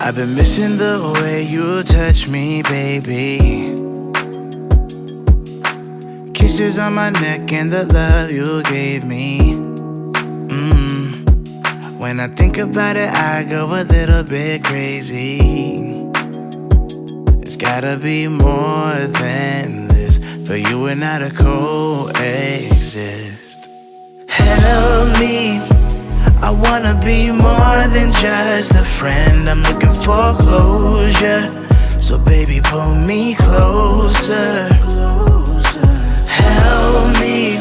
I've been missing the way you touch me, baby. Kisses on my neck and the love you gave me. When I think about it, I go a little bit crazy. It's gotta be more than this for you and I to coexist. Help me, I wanna be more than just a friend. I'm looking for closure, so baby pull me closer. Help me,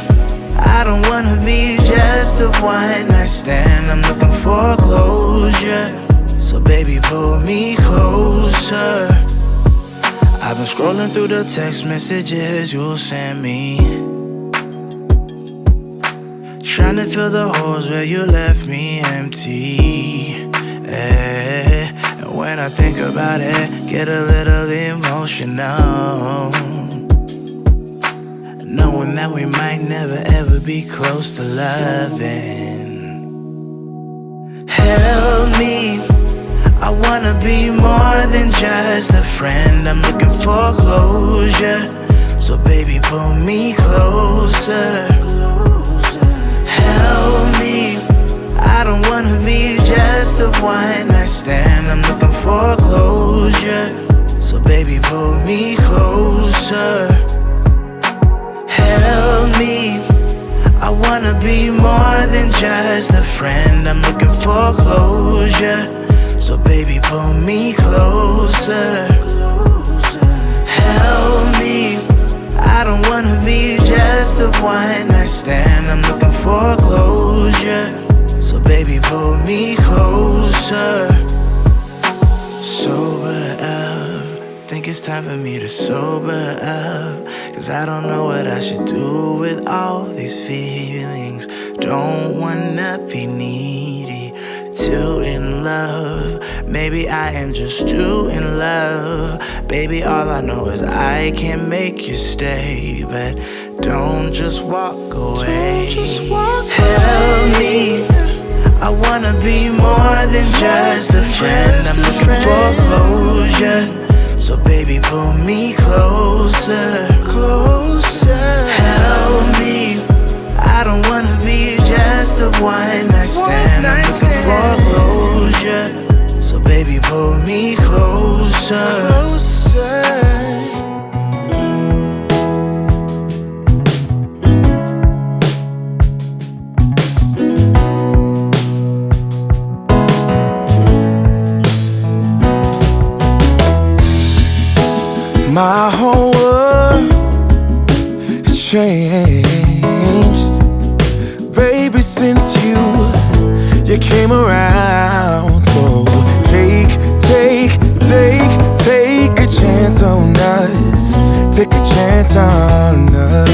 I don't wanna be just a one night stand. I'm looking for closure, so baby pull me closer. I've been scrolling through the text messages you sent me, trying to fill the holes where you left me empty. And when I think about it, get a little emotional, knowing that we might never ever be close to loving. Help me, I wanna be more than just a friend. I'm looking for closure, so baby pull me closer. Help me, I don't wanna be just a one night stand. I'm looking for closure, so baby pull me closer. Help me, I wanna be more than just a friend. I'm looking for closure, so baby pull me closer. Help me, I don't wanna be just a one night stand. I'm looking for closure, so baby pull me closer. Sober up, think it's time for me to sober up, 'cause I don't know what I should do with all these feelings. Don't wanna be needy, too in love. Maybe I am just too in love. Baby, all I know is I can't make you stay, but don't just walk away. Help me, I wanna be more than just a friend. I'm looking for closure, so baby pull me closer. Help me, I don't wanna be just a one night stand. I'm looking for closure, so baby pull me closer. My whole world has changed, baby, since you came around. So take a chance on us. Take a chance on us.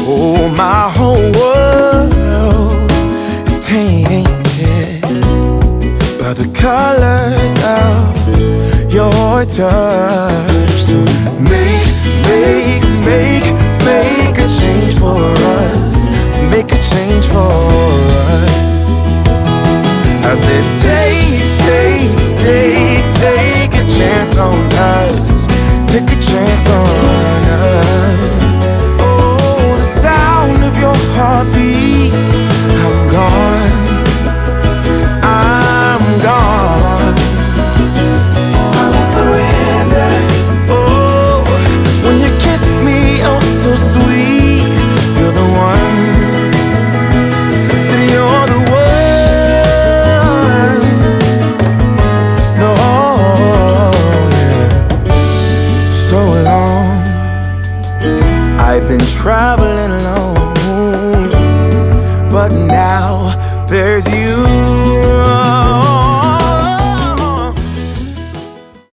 Oh, my whole world is tainted by the colors of your touch. So make a change for us. Make a change for us. I said take a chance on us. Take a chance on us. Oh, the sound of your heartbeat. I'm gone. I'm gone. Sweet, you're the one. Said you're the one. No, yeah. So long I've been traveling alone.